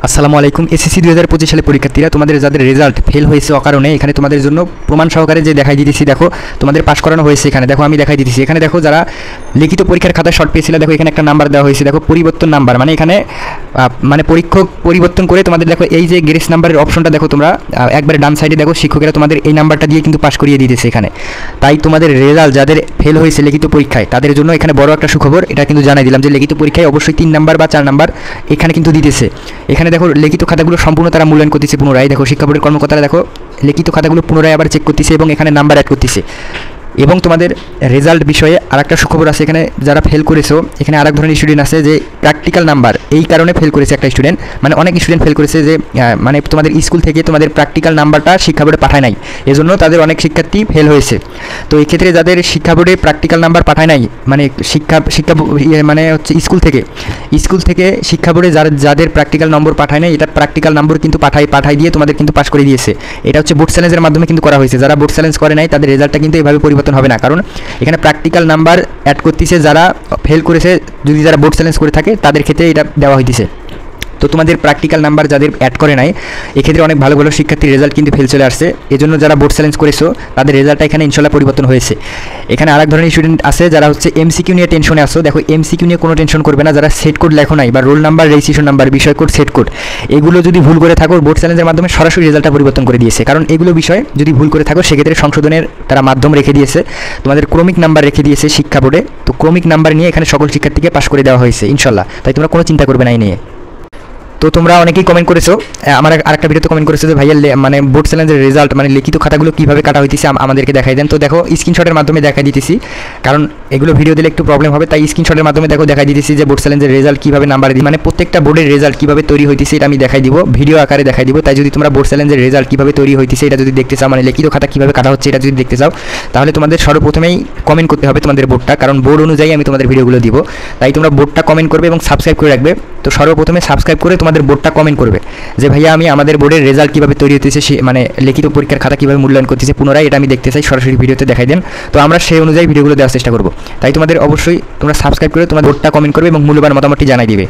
আসসালামু আলাইকুম। এসএসসি 2025 সালে পরীক্ষার্থীরা, তোমাদের যাদের রেজাল্ট ফেল হয়েছে অকারণে, এখানে তোমাদের জন্য প্রমাণ সহকারে যে দেখাই দিতেছি, দেখো তোমাদের পাস করানো হয়েছে। এখানে দেখো আমি দেখাই দিতেছি, এখানে দেখো যারা লিখিত পরীক্ষার খাতায় শর্ট পেয়েছিল, দেখো এখানে একটা নাম্বার দেওয়া হয়েছে, দেখো পরিবর্তন নাম্বার, মানে এখানে পরীক্ষক পরিবর্তন করে তোমাদের দেখো এই যে গ্রেস নাম্বারের অপশনটা দেখো তোমরা একবারে ডান সাইডে দেখো, শিক্ষকেরা তোমাদের এই নাম্বারটা দিয়ে কিন্তু পাস করিয়ে দিতেছে এখানে। তাই তোমাদের রেজাল্ট যাদের ফেল হয়েছে লিখিত পরীক্ষায়, তাদের জন্য এখানে বড় একটা সুখবর, এটা কিন্তু জানাই দিলাম যে লিখিত পরীক্ষায় অবশ্যই 3 নাম্বার বা 4 নাম্বার এখানে কিন্তু দিতেছে। এখানে দেখো লিখিত খাতাগুলো সম্পূর্ণ তারা মূল্যায়ন করতেছে পুনরায়, দেখো শিক্ষা বোর্ডের কর্মকর্তারা দেখো লিখিত খাতাগুলো পুনরায় আবার চেক করতেছে এবং এখানে নাম্বার অ্যাড করতেছে। এবং তোমাদের রেজাল্ট বিষয়ে আরেকটা সুখবর আছে, এখানে যারা ফেল করেছো, এখানে আরেক ধরনের স্টুডেন্ট আছে যে প্র্যাকটিক্যাল নাম্বার এই কারণে ফেল করেছে একটা স্টুডেন্ট, মানে অনেক স্টুডেন্ট ফেল করেছে যে তোমাদের স্কুল থেকে তোমাদের প্র্যাকটিক্যাল নাম্বারটা শিক্ষা বোর্ডে পাঠায় নাই, এজন্য তাদের অনেক শিক্ষার্থী ফেল হয়েছে। তো এই ক্ষেত্রে যাদের শিক্ষা বোর্ডে প্র্যাকটিক্যাল নাম্বার পাঠায় নাই, মানে স্কুল থেকে শিক্ষা বোর্ডে যাদের প্র্যাকটিক্যাল নম্বর পাঠায় নাই, এটা প্র্যাকটিক্যাল নম্বর কিন্তু পাঠাই দিয়ে তোমাদের কিন্তু পাস করে দিয়েছে। এটা হচ্ছে বোর্ড চ্যালেঞ্জের মাধ্যমে কিন্তু করা হয়েছে। যারা বোর্ড চ্যালেঞ্জ করে নাই তাদের রেজাল্টটা কিন্তু এইভাবে পরিবর্তন হবে না, কারণ এখানে প্র্যাকটিক্যাল নাম্বার অ্যাড করতেছে যারা ফেল করেছে, যদি যারা বোর্ড চ্যালেঞ্জ করে থাকে তাদের ক্ষেত্রে এটা দেওয়া হইতেছে। তো তোমাদের প্র্যাকটিক্যাল নাম্বার যাদের অ্যাড করে নাই, এক্ষেত্রে অনেক ভালো ভালো শিক্ষার্থীর রেজাল্ট কিন্তু ফেল চলে আসছে। এজন্য যারা বোর্ড চ্যালেঞ্জ করেছো তাদের রেজাল্টটা এখানে ইনশাল্লাহ পরিবর্তন হয়েছে। এখানে আরেক ধরনের স্টুডেন্ট আছে যারা হচ্ছে এমসিকিউ নিয়ে টেনশনে আসো, দেখো এমসিকিউ নিয়ে কোনো টেনশন করবে না। যারা সেট কোড লেখো নাই বা রোল নাম্বার, রেজিস্ট্রেশন নাম্বার, বিষয় কোড, সেট কোড, এগুলো যদি ভুল করে থাকো, বোর্ড চ্যালেঞ্জের মাধ্যমে সরাসরি রেজাল্টটা পরিবর্তন করে দিয়েছে। কারণ এগুলো বিষয় যদি ভুল করে থাকো সেক্ষেত্রে সংশোধনের তারা মাধ্যম রেখে দিয়েছে, তোমাদের ক্রমিক নাম্বার রেখে দিয়েছে শিক্ষা বোর্ডে। তো ক্রমিক নাম্বার নিয়ে এখানে সকল শিক্ষার্থীকে পাস করে দেওয়া হয়েছে ইনশাল্লাহ, তাই তোমরা কোনো চিন্তা করবে না এই নিয়ে। তো তোমরা অনেকেই কমেন্ট করেছো, আমার আরেকটা ভিডিওতে কমেন্ট করেছো যে ভাইয়া বোর্ড চ্যালেঞ্জের রেজাল্ট লিখিত খাতাগুলো কীভাবে কাটা হইতেছে আমাদেরকে দেখাই দেন। তো দেখো স্ক্রিনশটের মাধ্যমে দেখাই দিতেছি, কারণ এগুলো ভিডিও দিলে একটু প্রবলেম হবে, তাই স্ক্রিনশটের মাধ্যমে দেখো দেখাই দিতেছি যে বোর্ড চ্যালেঞ্জের রেজাল্ট কীভাবে নাম্বার দিই, প্রত্যেকটা বোর্ডের রেজাল্ট কীভাবে তৈরি হইতেছে এটা আমি দেখাই দিব, ভিডিও আকারে দেখাই দিব। তাই যদি তোমরা বোর্ড চ্যালেঞ্জের রেজাল্ট কীভাবে তৈরি হইতেছে এটা যদি দেখতে চাও, লিখিত খাতা কীভাবে কাটা হচ্ছে এটা যদি দেখতে চাও, তাহলে তোমাদের সর্বপ্রথমেই কমেন্ট করতে হবে তোমাদের বোর্ডটা, কারণ বোর্ড অনুযায়ী আমি তোমাদের ভিডিওগুলো দিব। তাই তোমরা বোর্ডটা কমেন্ট করবে এবং সাবস্ক্রাইব করে রাখবে। তো সর্বপ্রথমে সাবস্ক্রাইব করে তোমাদের বোর্ডটা কমেন্ট করবে যে ভাইয়া আমি আমাদের বোর্ডের রেজাল্ট কীভাবে তৈরি হতেছে, লিখিত পরীক্ষার খাতা কীভাবে মূল্যায়ন করতেছে পুনরায়, এটা আমি দেখতে চাই, সরাসরি ভিডিওতে দেখাই দেন। তো আমরা সেই অনুযায়ী ভিডিওগুলো দেওয়ার চেষ্টা করব। তাই তোমাদের অবশ্যই তোমরা সাবস্ক্রাইব করে তোমার বোর্ডটা কমেন্ট করবে এবং মূল্যবান মতামতটি জানাই দিবে।